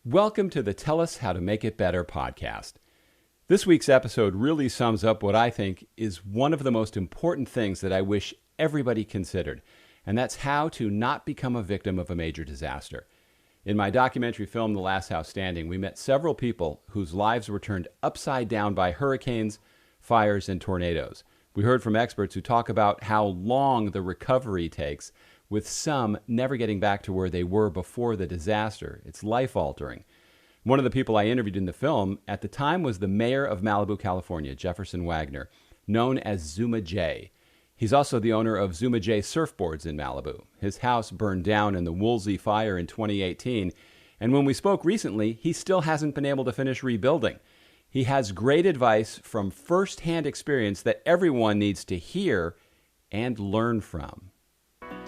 Welcome to the Tell Us How to Make It Better podcast. This week's episode really sums up what I think is one of the most important things that I wish everybody considered, and that's how to not become a victim of a major disaster. In my documentary film, The Last House Standing, we met several people whose lives were turned upside down by hurricanes, fires, and tornadoes. We heard from experts who talk about how long the recovery takes, with some never getting back to where they were before the disaster. It's life-altering. One of the people I interviewed in the film at the time was the mayor of Malibu, California, Jefferson Wagner, known as Zuma Jay. He's also the owner of Zuma Jay surfboards in Malibu. His house burned down in the Woolsey fire in 2018, and when we spoke recently, he still hasn't been able to finish rebuilding. He has great advice from first-hand experience that everyone needs to hear and learn from.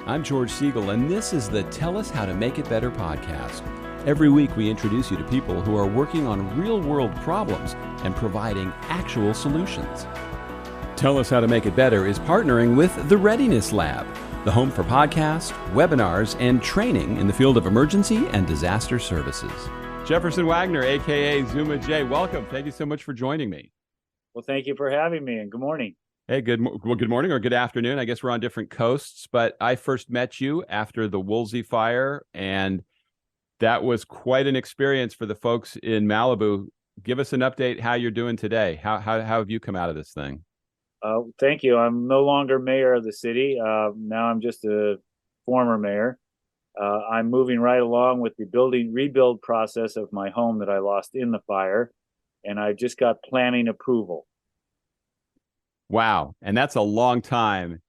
I'm George Siegal, and this is the Tell Us How to Make It Better podcast. Every week we introduce you to people who are working on real-world problems and providing actual solutions. Tell Us How to Make It Better is partnering with the Readiness Lab, the home for podcasts, webinars, and training in the field of emergency and disaster services. Jefferson Wagner, a.k.a. Zuma Jay, welcome. Thank you so much for joining me. Well, thank you for having me, and good morning. Hey, good morning or good afternoon. I guess we're on different coasts, but I first met you after the Woolsey fire, and that was quite an experience for the folks in Malibu. Give us an update how you're doing today. How have you come out of this thing? Thank you. I'm no longer mayor of the city. Now I'm just a former mayor. I'm moving right along with the rebuild process of my home that I lost in the fire, and I just got planning approval. Wow. And that's a long time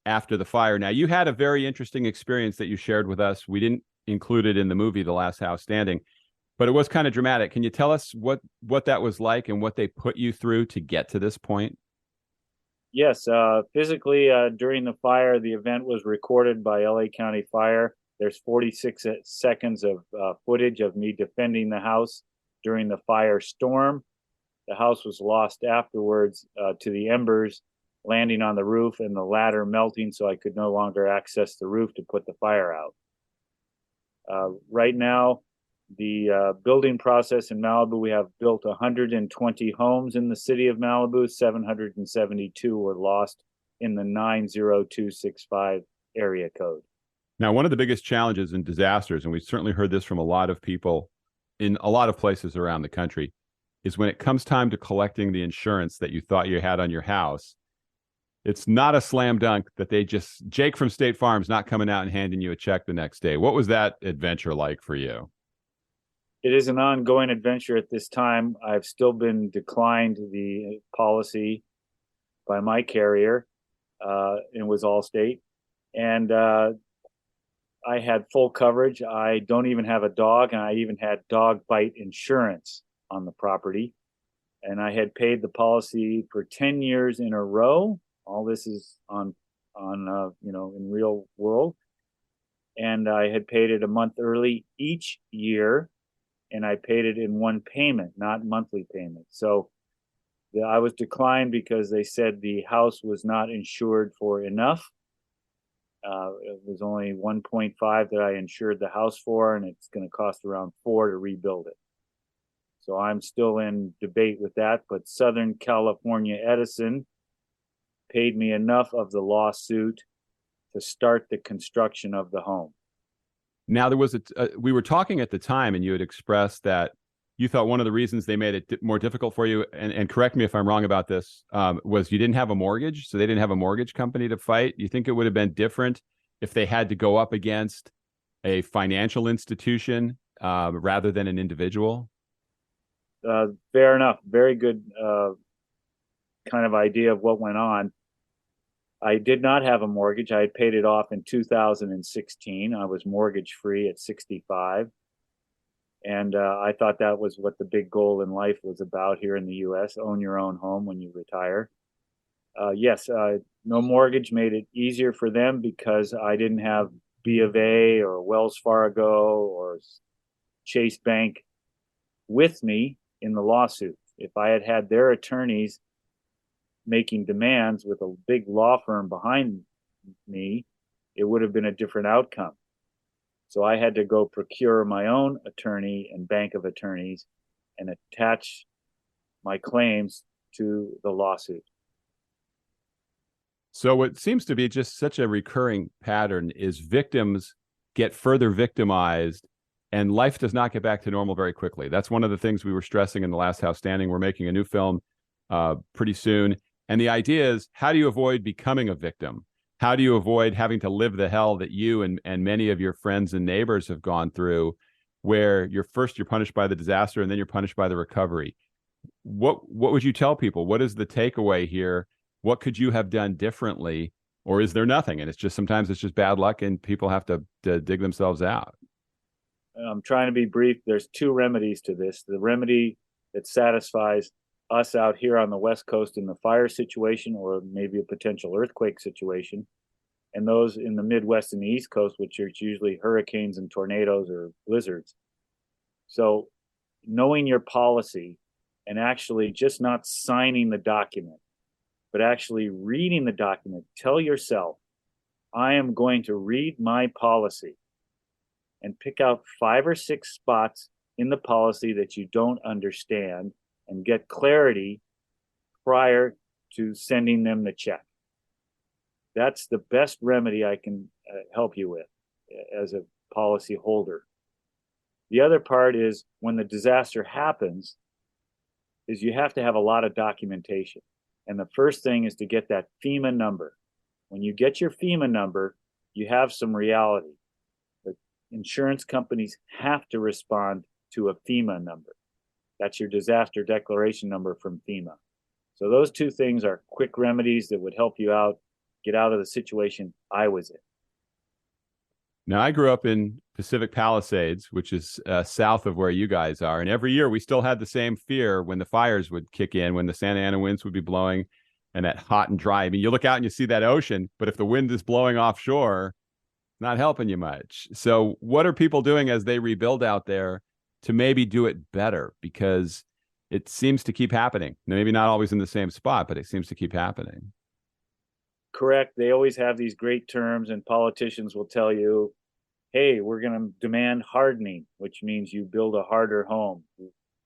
after the fire. Now, you had a very interesting experience that you shared with us. We didn't include it in the movie, The Last House Standing, but it was kind of dramatic. Can you tell us what that was like and what they put you through to get to this point? Yes, physically, during the fire, the event was recorded by LA County Fire. There's 46 seconds of footage of me defending the house during the fire storm. The house was lost afterwards to the embers landing on the roof and the ladder melting, so I could no longer access the roof to put the fire out. Right now, the building process in Malibu, we have built 120 homes in the city of Malibu. 772 were lost in the 90265 area code. Now, one of the biggest challenges in disasters, and we've certainly heard this from a lot of people in a lot of places around the country, is when it comes time to collecting the insurance that you thought you had on your house. It's not a slam dunk that Jake from State Farm's not coming out and handing you a check the next day. What was that adventure like for you? It is an ongoing adventure at this time. I've still been declined the policy by my carrier. It was Allstate. And I had full coverage. I don't even have a dog, and I even had dog bite insurance on the property, and I had paid the policy for 10 years in a row. All this is on in real world, and I had paid it a month early each year, and I paid it in one payment, not monthly payment. So I was declined because they said the house was not insured for enough. It was only 1.5 that I insured the house for, and it's going to cost around $4 to rebuild it. So I'm still in debate with that, but Southern California Edison paid me enough of the lawsuit to start the construction of the home. Now, there was we were talking at the time, and you had expressed that you thought one of the reasons they made it more difficult for you, and correct me if I'm wrong about this, was you didn't have a mortgage, so they didn't have a mortgage company to fight. You think it would have been different if they had to go up against a financial institution rather than an individual? Fair enough. Very good kind of idea of what went on. I did not have a mortgage. I had paid it off in 2016. I was mortgage free at 65. And I thought that was what the big goal in life was about here in the U.S. Own your own home when you retire. Yes, no mortgage made it easier for them because I didn't have B of A or Wells Fargo or Chase Bank with me in the lawsuit. If I had had their attorneys making demands with a big law firm behind me, it would have been a different outcome. So I had to go procure my own attorney and bank of attorneys and attach my claims to the lawsuit. So what seems to be just such a recurring pattern is victims get further victimized and life does not get back to normal very quickly. That's one of the things we were stressing in The Last House Standing. We're making a new film pretty soon. And the idea is, how do you avoid becoming a victim? How do you avoid having to live the hell that you and many of your friends and neighbors have gone through, where you're punished by the disaster and then you're punished by the recovery? What would you tell people? What is the takeaway here? What could you have done differently? Or is there nothing? And it's just, sometimes it's just bad luck and people have to dig themselves out. I'm trying to be brief. There's two remedies to this. The remedy that satisfies us out here on the West Coast in the fire situation, or maybe a potential earthquake situation, and those in the Midwest and the East Coast, which are usually hurricanes and tornadoes or blizzards. So knowing your policy and actually just not signing the document, but actually reading the document. Tell yourself, I am going to read my policy and pick out 5 or 6 spots in the policy that you don't understand and get clarity prior to sending them the check. That's the best remedy I can help you with as a policy holder. The other part is, when the disaster happens, is you have to have a lot of documentation. And the first thing is to get that FEMA number. When you get your FEMA number, you have some reality. The insurance companies have to respond to a FEMA number. That's your disaster declaration number from FEMA. So those two things are quick remedies that would help you out, get out of the situation I was in. Now, I grew up in Pacific Palisades, which is south of where you guys are. And every year we still had the same fear when the fires would kick in, when the Santa Ana winds would be blowing and that hot and dry. I mean, you look out and you see that ocean, but if the wind is blowing offshore, not helping you much. So what are people doing as they rebuild out there to maybe do it better? Because it seems to keep happening. Maybe not always in the same spot, but it seems to keep happening. Correct. They always have these great terms, and politicians will tell you, hey, we're going to demand hardening, which means you build a harder home,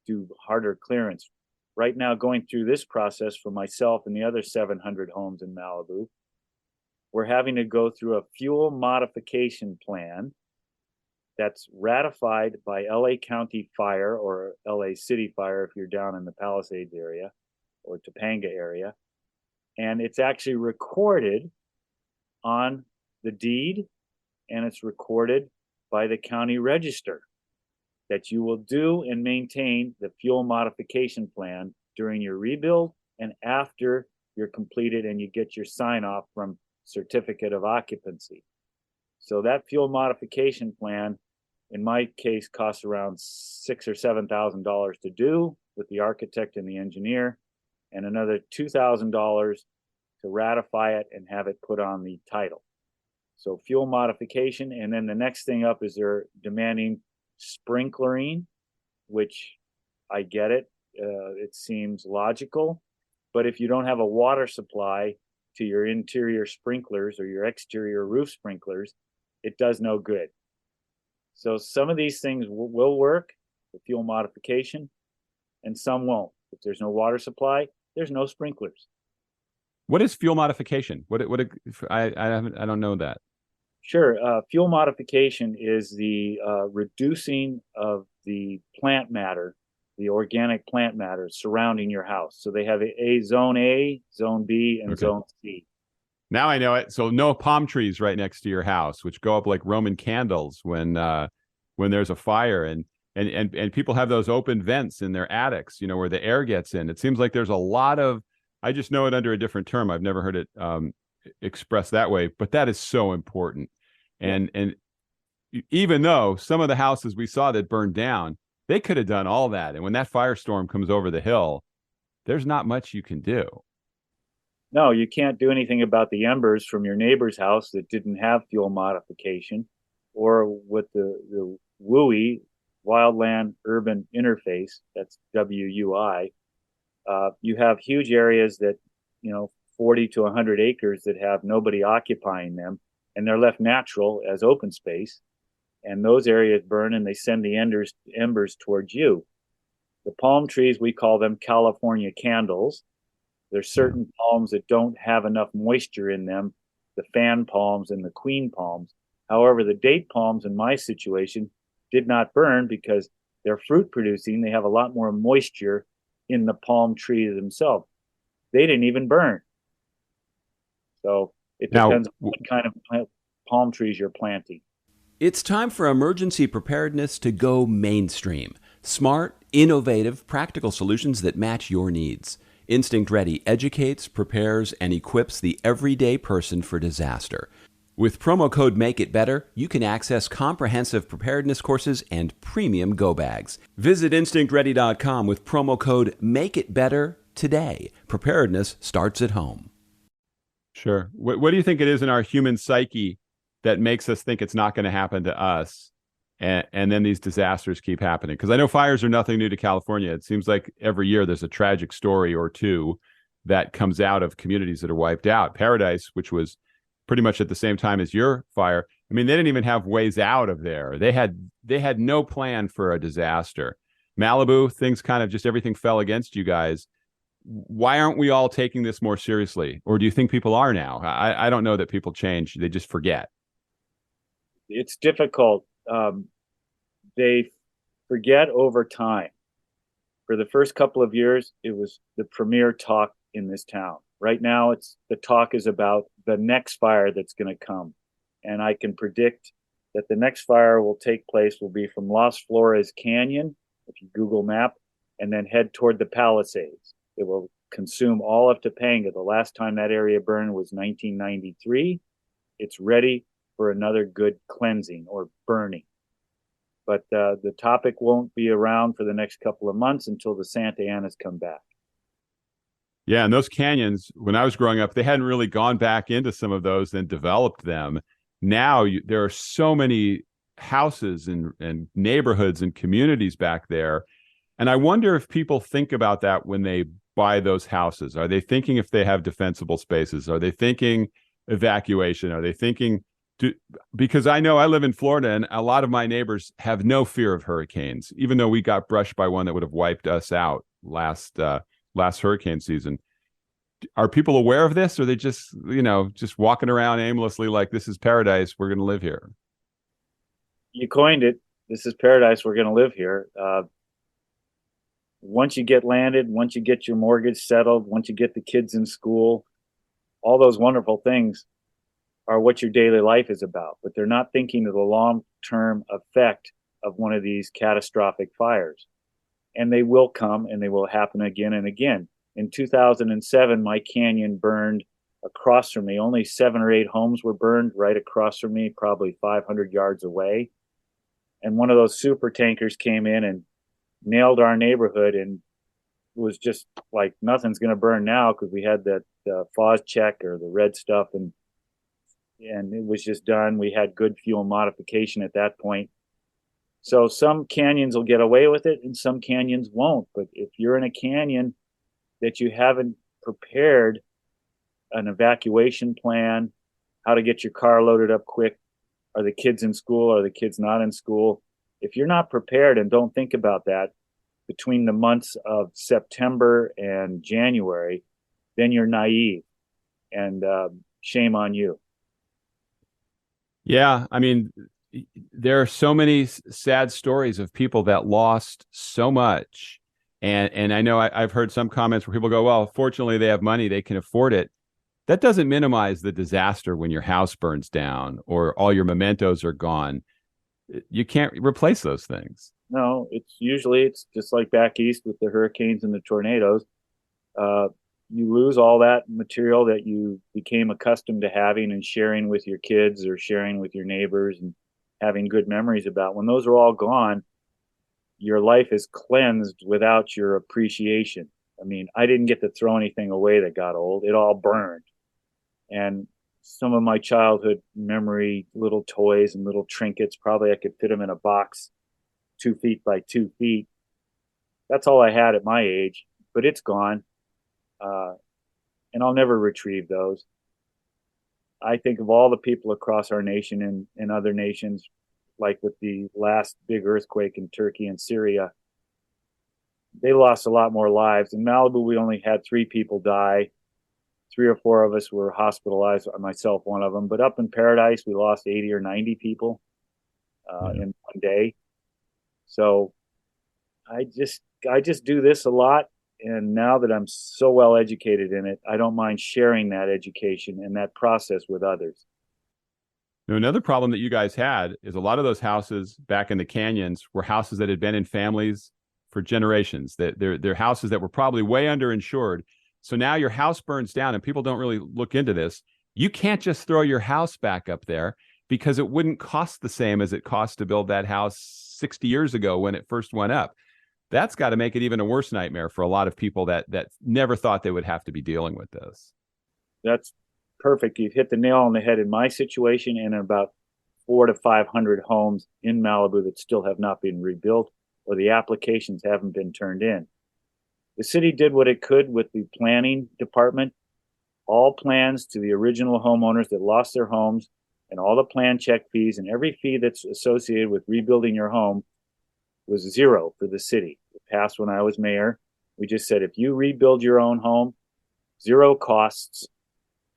do harder clearance. Right now, going through this process for myself and the other 700 homes in Malibu, we're having to go through a fuel modification plan that's ratified by LA County Fire, or LA City Fire if you're down in the Palisades area or Topanga area. And it's actually recorded on the deed, and it's recorded by the county register that you will do and maintain the fuel modification plan during your rebuild and after you're completed and you get your sign off from certificate of occupancy. So that fuel modification plan, in my case, costs around $6,000 or $7,000 to do with the architect and the engineer, and another $2,000 to ratify it and have it put on the title. So fuel modification, and then the next thing up is they're demanding sprinklering, which I get it. It seems logical, but if you don't have a water supply to your interior sprinklers or your exterior roof sprinklers, it does no good. So some of these things will work, the fuel modification, and some won't. If there's no water supply, there's no sprinklers. What is fuel modification? I don't know that. Sure. Fuel modification is the reducing of the plant matter, the organic plant matter surrounding your house. So they have a zone A, zone B, and zone C. Now I know it. So no palm trees right next to your house, which go up like Roman candles when there's a fire, and people have those open vents in their attics, where the air gets in. It seems like there's a lot of, I just know it under a different term. I've never heard it expressed that way, but that is so important. And even though some of the houses we saw that burned down, they could have done all that. And when that firestorm comes over the hill, there's not much you can do. No, you can't do anything about the embers from your neighbor's house that didn't have fuel modification, or with the WUI, Wildland Urban Interface, that's WUI. You have huge areas that, 40 to 100 acres that have nobody occupying them, and they're left natural as open space. and those areas burn and they send the embers towards you. The palm trees, we call them California candles. There's certain palms that don't have enough moisture in them, the fan palms and the queen palms. However, the date palms in my situation did not burn because they're fruit producing. They have a lot more moisture in the palm tree themselves. They didn't even burn. So it depends on what kind of palm trees you're planting. It's time for emergency preparedness to go mainstream. Smart, innovative, practical solutions that match your needs. Instinct Ready educates, prepares, and equips the everyday person for disaster. With promo code MAKEITBETTER, you can access comprehensive preparedness courses and premium go bags. Visit InstinctReady.com with promo code MAKEITBETTER today. Preparedness starts at home. Sure. What do you think it is in our human psyche that makes us think it's not going to happen to us, and then these disasters keep happening? Because I know fires are nothing new to California. It seems like every year there's a tragic story or two that comes out of communities that are wiped out. Paradise, which was pretty much at the same time as your fire, I mean, they didn't even have ways out of there. They had no plan for a disaster. Malibu, things kind of just everything fell against you guys. Why aren't we all taking this more seriously? Or do you think people are now? I don't know that people change. They just forget. It's difficult. They forget over time. For the first couple of years, it was the premier talk in this town. Right now, the talk is about the next fire that's going to come. And I can predict that the next fire will be from Las Flores Canyon, if you Google map, and then head toward the Palisades. It will consume all of Topanga. The last time that area burned was 1993. It's ready for another good cleansing or burning. But the topic won't be around for the next couple of months until the Santa Anas come back. Yeah, and those canyons, when I was growing up, they hadn't really gone back into some of those and developed them. Now there are so many houses and neighborhoods and communities back there. And I wonder if people think about that when they buy those houses. Are they thinking if they have defensible spaces? Are they thinking evacuation? Are they thinking... Because I know I live in Florida and a lot of my neighbors have no fear of hurricanes, even though we got brushed by one that would have wiped us out last hurricane season. Are people aware of this, or are they just walking around aimlessly like this is paradise, we're going to live here? You coined it. This is paradise, we're going to live here. Once you get landed, once you get your mortgage settled, once you get the kids in school, all those wonderful things are what your daily life is about. But they're not thinking of the long-term effect of one of these catastrophic fires. And they will come, and they will happen again and again. In 2007, my canyon burned across from me. Only 7 or 8 homes were burned right across from me, probably 500 yards away. And one of those super tankers came in and nailed our neighborhood, and it was just like nothing's going to burn now because we had that FOS check or the red stuff, and it was just done. We had good fuel modification at that point. So some canyons will get away with it and some canyons won't. But if you're in a canyon that you haven't prepared an evacuation plan, how to get your car loaded up quick, are the kids in school, are the kids not in school? If you're not prepared and don't think about that between the months of September and January, then you're naive, and shame on you. Yeah, I mean, there are so many sad stories of people that lost so much. And I know I've heard some comments where people go, well, fortunately they have money, they can afford it. That doesn't minimize the disaster when your house burns down or all your mementos are gone. You can't replace those things. No, it's just like back east with the hurricanes and the tornadoes. You lose all that material that you became accustomed to having and sharing with your kids or sharing with your neighbors and having good memories about. When those are all gone, your life is cleansed without your appreciation. I mean, I didn't get to throw anything away that got old. It all burned. And some of my childhood memory, little toys and little trinkets, probably I could fit them in a box 2 feet by 2 feet. That's all I had at my age, but it's gone. And I'll never retrieve those. I think of all the people across our nation and other nations like with the last big earthquake in Turkey and Syria, they lost a lot more lives. In Malibu, we only had 3 people die. 3 or 4 of us were hospitalized, myself one of them. But up in Paradise, we lost 80 or 90 people in one day. So I just do this a lot. And now that I'm so well educated in it, I don't mind sharing that education and that process with others. Now, another problem that you guys had is a lot of those houses back in the canyons were houses that had been in families for generations. That they're houses that were probably way underinsured. So now your house burns down, and people don't really look into this. You can't just throw your house back up there because it wouldn't cost the same as it cost to build that house 60 years ago when it first went up. That's got to make it even a worse nightmare for a lot of people that never thought they would have to be dealing with this. That's perfect. You've hit the nail on the head in my situation and in about 400 to 500 homes in Malibu that still have not been rebuilt or the applications haven't been turned in. The city did what it could with the planning department. All plans to the original homeowners that lost their homes and all the plan check fees and every fee that's associated with rebuilding your home was 0 for the city. It passed when I was mayor. We just said, if you rebuild your own home, 0 costs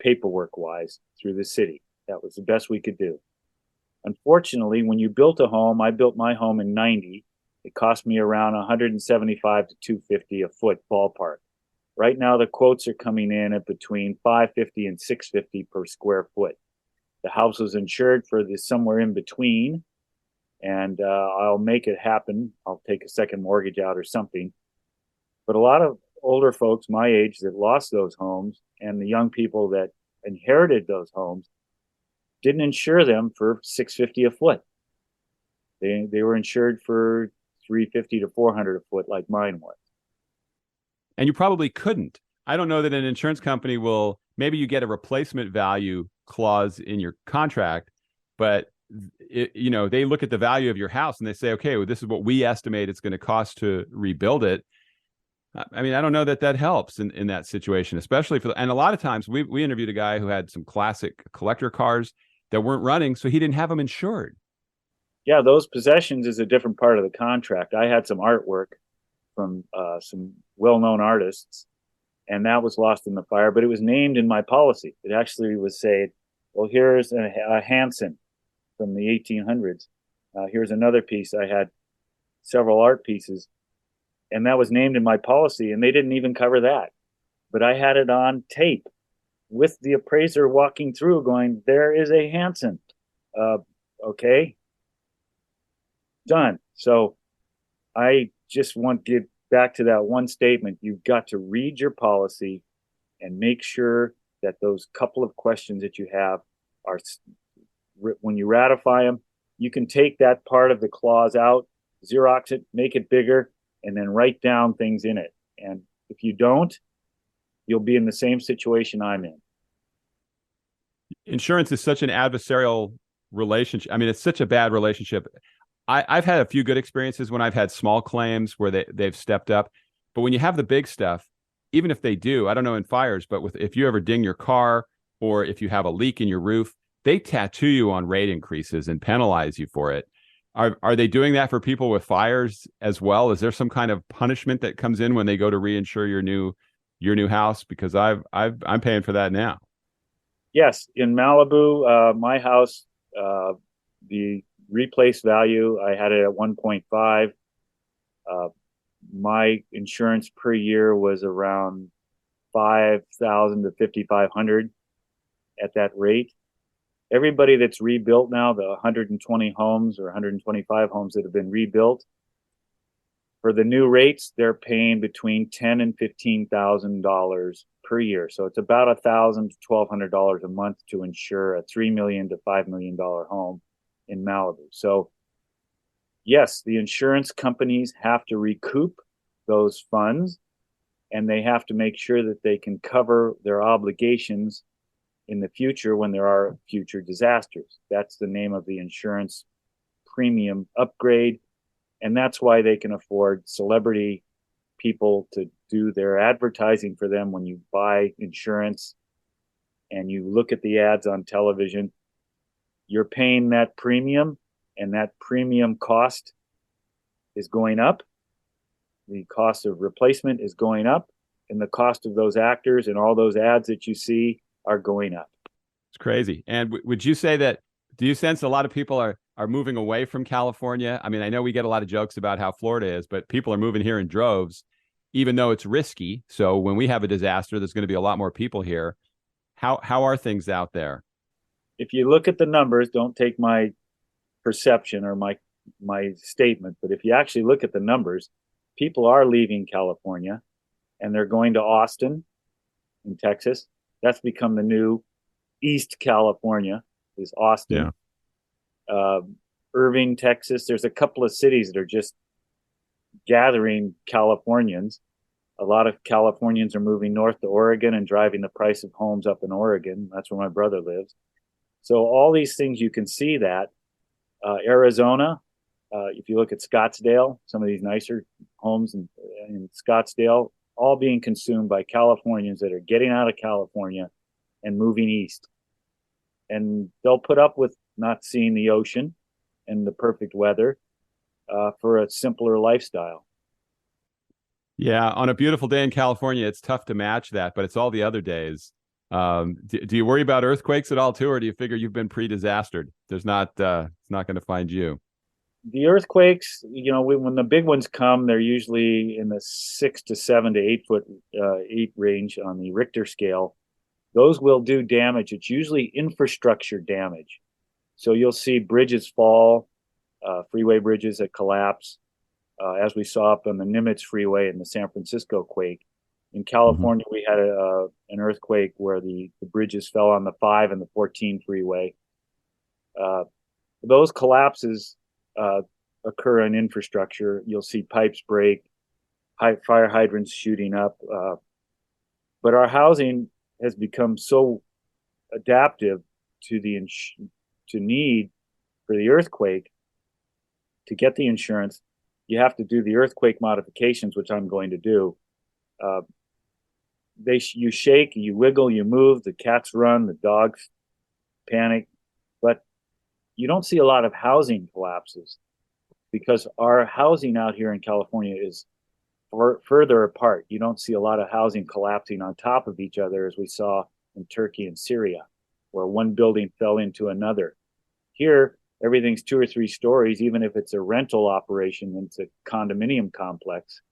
paperwork-wise through the city. That was the best we could do. Unfortunately, when you built a home, I built my home in 90. It cost me around 175 to 250 a foot ballpark. Right now, the quotes are coming in at between 550 and 650 per square foot. The house was insured for this somewhere in between, and I'll make it happen. I'll take a second mortgage out or something. But a lot of older folks my age that lost those homes and the young people that inherited those homes didn't insure them for $650 a foot. They were insured for $350 to $400 a foot, like mine was. And you probably couldn't. I don't know that an insurance company will. Maybe you get a replacement value clause in your contract, but they look at the value of your house and they say, okay, well, this is what we estimate it's going to cost to rebuild it. I mean, I don't know that helps in that situation, especially and a lot of times we interviewed a guy who had some classic collector cars that weren't running, so he didn't have them insured. Yeah, those possessions is a different part of the contract. I had some artwork from some well-known artists, and that was lost in the fire, but it was named in my policy. It actually was said, well, here's a Hanson from the 1800s. Here's another piece. I had several art pieces, and that was named in my policy, and they didn't even cover that. But I had it on tape with the appraiser walking through going, there is a Hanson. Okay. Done. So I just want to get back to that one statement. You've got to read your policy and make sure that those couple of questions that you have are, when you ratify them, you can take that part of the clause out, Xerox it, make it bigger, and then write down things in it. And if you don't, you'll be in the same situation I'm in. Insurance is such an adversarial relationship. I mean, it's such a bad relationship. I've had a few good experiences when I've had small claims where they've stepped up. But when you have the big stuff, even if they do, I don't know in fires, but if you ever ding your car or if you have a leak in your roof, they tattoo you on rate increases and penalize you for it. Are they doing that for people with fires as well? Is there some kind of punishment that comes in when they go to reinsure your new house? Because I'm paying for that now. Yes, in Malibu, my house, the replace value, I had it at 1.5. My insurance per year was around 5,000 to 5,500 at that rate. Everybody that's rebuilt now, the 120 homes or 125 homes that have been rebuilt, for the new rates, they're paying between $10,000 and $15,000 per year. So it's about $1,000 to $1,200 a month to insure a $3 million to $5 million home in Malibu. So yes, the insurance companies have to recoup those funds, and they have to make sure that they can cover their obligations in the future when there are future disasters. That's the name of the insurance premium upgrade. And that's why they can afford celebrity people to do their advertising for them. When you buy insurance and you look at the ads on television, you're paying that premium and that premium cost is going up. The cost of replacement is going up, and the cost of those actors and all those ads that you see are going up. It's crazy. And would you say that, do you sense a lot of people are moving away from California? I mean, I know we get a lot of jokes about how Florida is, but people are moving here in droves, even though it's risky. So when we have a disaster, there's going to be a lot more people here. How are things out there? If you look at the numbers, don't take my perception or my statement, but if you actually look at the numbers, people are leaving California and they're going to Austin in Texas. That's become the new East California, is Austin. Yeah. Irving, Texas. There's a couple of cities that are just gathering Californians. A lot of Californians are moving north to Oregon and driving the price of homes up in Oregon. That's where my brother lives. So all these things, you can see that. Arizona, if you look at Scottsdale, some of these nicer homes in Scottsdale, all being consumed by Californians that are getting out of California and moving east. And they'll put up with not seeing the ocean and the perfect weather for a simpler lifestyle. Yeah, on a beautiful day in California, it's tough to match that, but it's all the other days. Do you worry about earthquakes at all too, or do you figure you've been pre-disastered? It's not going to find you. The earthquakes, when the big ones come, they're usually in the 6 to 7 to 8 foot 8 range on the Richter scale. Those will do damage. It's usually infrastructure damage. So you'll see bridges fall, freeway bridges that collapse, as we saw up on the Nimitz Freeway in the San Francisco quake. In California, we had an earthquake where the bridges fell on the 5 and the 14 freeway. Those collapses occur in infrastructure. You'll see pipes break, fire hydrants shooting up. But our housing has become so adaptive to need for the earthquake. To get the insurance, you have to do the earthquake modifications, which I'm going to do. You shake, you wiggle, you move, the cats run, the dogs panic, but you don't see a lot of housing collapses because our housing out here in California is further apart. You don't see a lot of housing collapsing on top of each other as we saw in Turkey and Syria, where one building fell into another. Here, everything's 2 or 3 stories, even if it's a rental operation and it's a condominium complex.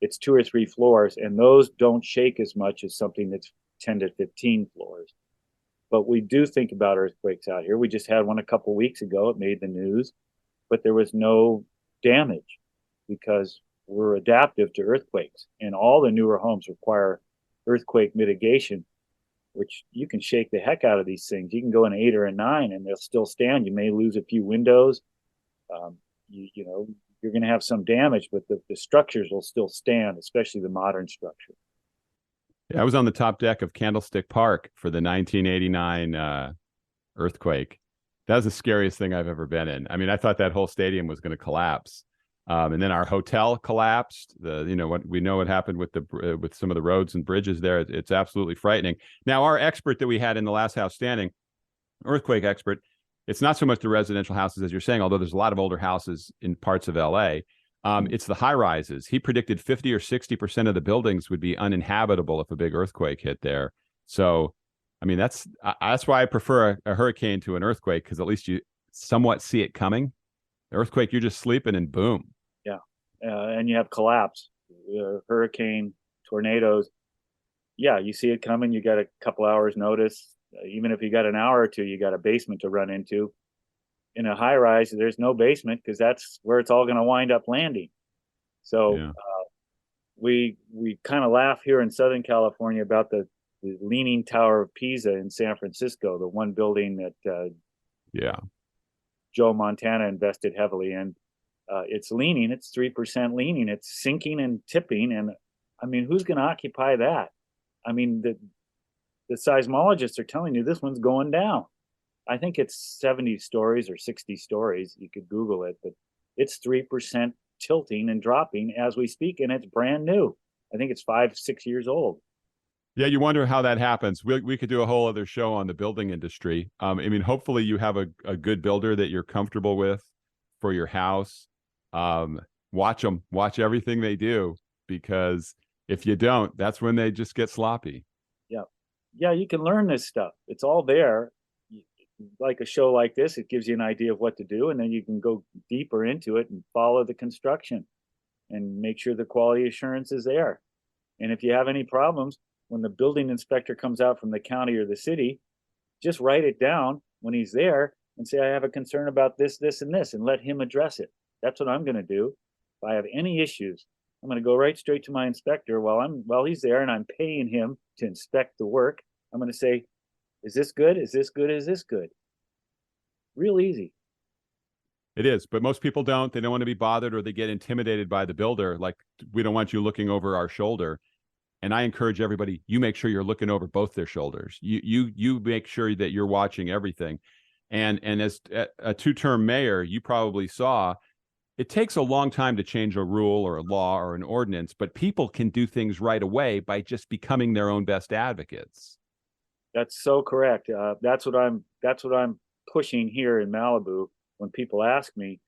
It's 2 or 3 floors, and those don't shake as much as something that's 10 to 15 floors. But we do think about earthquakes out here. We just had one a couple weeks ago. It made the news, but there was no damage because we're adaptive to earthquakes. And all the newer homes require earthquake mitigation, which you can shake the heck out of these things. You can go an 8 or a 9 and they'll still stand. You may lose a few windows. You're going to have some damage, but the structures will still stand, especially the modern structure. Yeah, I was on the top deck of Candlestick Park for the 1989 earthquake. That was the scariest thing I've ever been in. I mean, I thought that whole stadium was going to collapse. And then our hotel collapsed. What happened with some of the roads and bridges there. It's absolutely frightening. Now, our expert that we had in the last house standing, earthquake expert, it's not so much the residential houses as you're saying, although there's a lot of older houses in parts of LA. It's the high rises. He predicted 50 or 60% of the buildings would be uninhabitable if a big earthquake hit there. So, I mean, that's why I prefer a hurricane to an earthquake, because at least you somewhat see it coming. The earthquake, you're just sleeping and boom. Yeah. And you have collapse, hurricane, tornadoes. Yeah, you see it coming. You got a couple hours notice. Even if you got an hour or two, you got a basement to run into. In a high rise, there's no basement because that's where it's all going to wind up landing. So yeah. We kind of laugh here in Southern California about the Leaning Tower of Pisa in San Francisco, the one building that Joe Montana invested heavily in. It's leaning. It's 3% leaning. It's sinking and tipping. And I mean, who's going to occupy that? I mean, the seismologists are telling you this one's going down. I think it's 70 stories or 60 stories. You could Google it, but it's 3% tilting and dropping as we speak, and it's brand new. I think it's 5-6 years old. Yeah, you wonder how that happens. We could do a whole other show on the building industry. I mean, hopefully you have a good builder that you're comfortable with for your house. Watch them, watch everything they do, because if you don't, that's when they just get sloppy. Yeah. Yeah, you can learn this stuff. It's all there. Like a show like this, it gives you an idea of what to do, and then you can go deeper into it and follow the construction and make sure the quality assurance is there. And if you have any problems, when the building inspector comes out from the county or the city, just write it down when he's there and say, I have a concern about this, this, and this, and let him address it. That's what I'm going to do. If I have any issues, I'm going to go right straight to my inspector while he's there and I'm paying him to inspect the work. I'm going to say, is this good? Is this good? Is this good? Real easy. It is, but most people don't. They don't want to be bothered, or they get intimidated by the builder. Like, we don't want you looking over our shoulder. And I encourage everybody, you make sure you're looking over both their shoulders. You make sure that you're watching everything. And as a two-term mayor, you probably saw, it takes a long time to change a rule or a law or an ordinance, but people can do things right away by just becoming their own best advocates. That's so correct. That's what I'm pushing here in Malibu. When people ask me,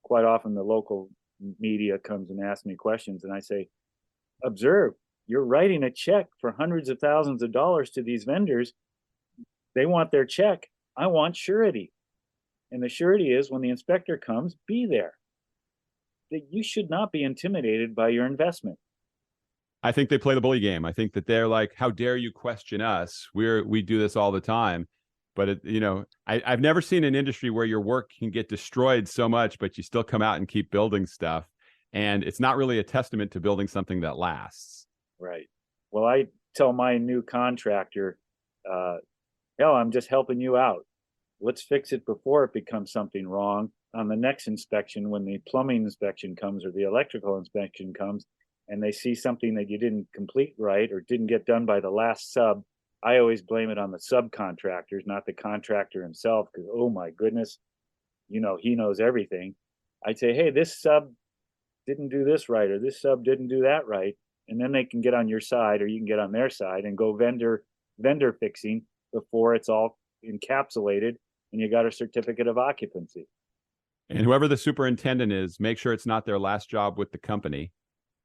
quite often the local media comes and asks me questions, and I say, observe, you're writing a check for hundreds of thousands of dollars to these vendors. They want their check. I want surety. And the surety is, when the inspector comes, be there. That you should not be intimidated by your investment. I think they play the bully game. I think that they're like, how dare you question us? We do this all the time. But I've never seen an industry where your work can get destroyed so much, but you still come out and keep building stuff. And it's not really a testament to building something that lasts. Right. Well, I tell my new contractor, hell, I'm just helping you out. Let's fix it before it becomes something wrong. On the next inspection, when the plumbing inspection comes or the electrical inspection comes, and they see something that you didn't complete right or didn't get done by the last sub, I always blame it on the subcontractors, not the contractor himself, because, oh my goodness, he knows everything. I'd say, hey, this sub didn't do this right, or this sub didn't do that right. And then they can get on your side, or you can get on their side and go vendor fixing before it's all encapsulated and you got a certificate of occupancy. And whoever the superintendent is, make sure it's not their last job with the company,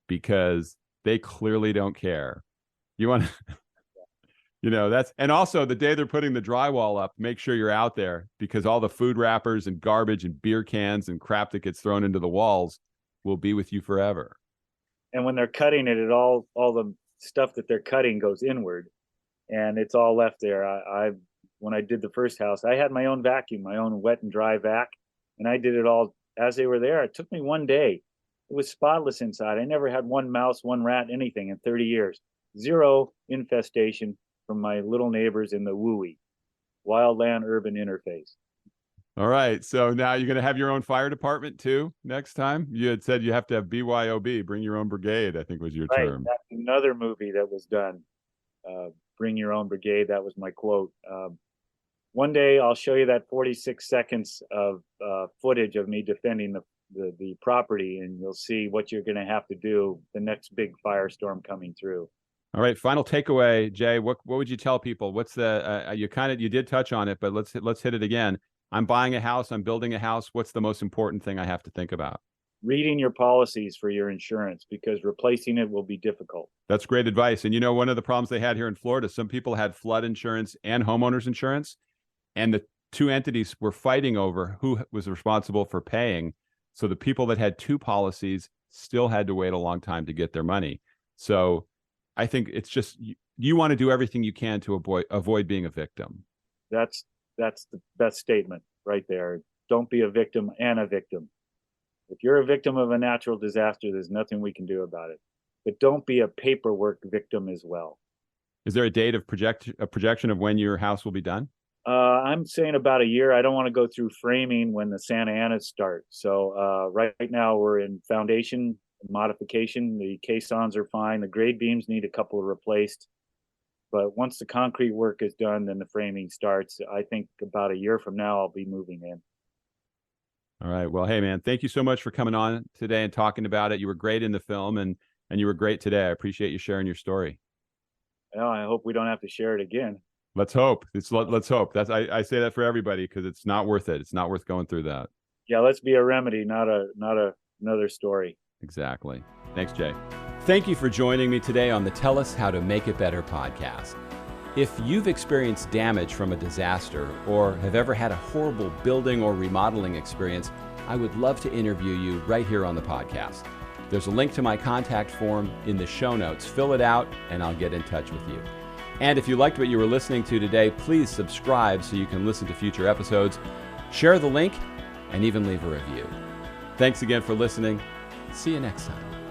because they clearly don't care. You want to, and also the day they're putting the drywall up, make sure you're out there, because all the food wrappers and garbage and beer cans and crap that gets thrown into the walls will be with you forever. And when they're cutting it, all the stuff that they're cutting goes inward, and it's all left there. When I did the first house, I had my own vacuum, my own wet and dry vac, and I did it all as they were there. It took me one day. It was spotless inside. I never had one mouse, one rat, anything in 30 years. Zero infestation from my little neighbors in the WUI, wildland urban interface. All right. So now you're going to have your own fire department too next time? You had said you have to have BYOB, bring your own brigade, I think was your term. That's another movie that was done. Bring your own brigade. That was my quote. One day I'll show you that 46 seconds of footage of me defending the property, and you'll see what you're going to have to do the next big firestorm coming through. All right, final takeaway, Jay. What would you tell people? What's the you did touch on it, but let's hit it again. I'm buying a house. I'm building a house. What's the most important thing I have to think about? Reading your policies for your insurance, because replacing it will be difficult. That's great advice. And one of the problems they had here in Florida, some people had flood insurance and homeowners insurance, and the two entities were fighting over who was responsible for paying. So the people that had two policies still had to wait a long time to get their money. So I think it's just, you want to do everything you can to avoid being a victim. That's the best statement right there. Don't be a victim and a victim. If you're a victim of a natural disaster, there's nothing we can do about it. But don't be a paperwork victim as well. Is there a date of projection of when your house will be done? I'm saying about a year. I don't want to go through framing when the Santa Anas start. So right now we're in foundation modification. The caissons are fine. The grade beams need a couple replaced. But once the concrete work is done, then the framing starts. I think about a year from now, I'll be moving in. All right. Well, hey, man, thank you so much for coming on today and talking about it. You were great in the film, and you were great today. I appreciate you sharing your story. Well, I hope we don't have to share it again. Let's hope. Let's hope. I say that for everybody because it's not worth it. It's not worth going through that. Yeah, let's be a remedy, not another story. Exactly. Thanks, Jay. Thank you for joining me today on the Tell Us How to Make It Better podcast. If you've experienced damage from a disaster or have ever had a horrible building or remodeling experience, I would love to interview you right here on the podcast. There's a link to my contact form in the show notes. Fill it out and I'll get in touch with you. And if you liked what you were listening to today, please subscribe so you can listen to future episodes. Share the link and even leave a review. Thanks again for listening. See you next time.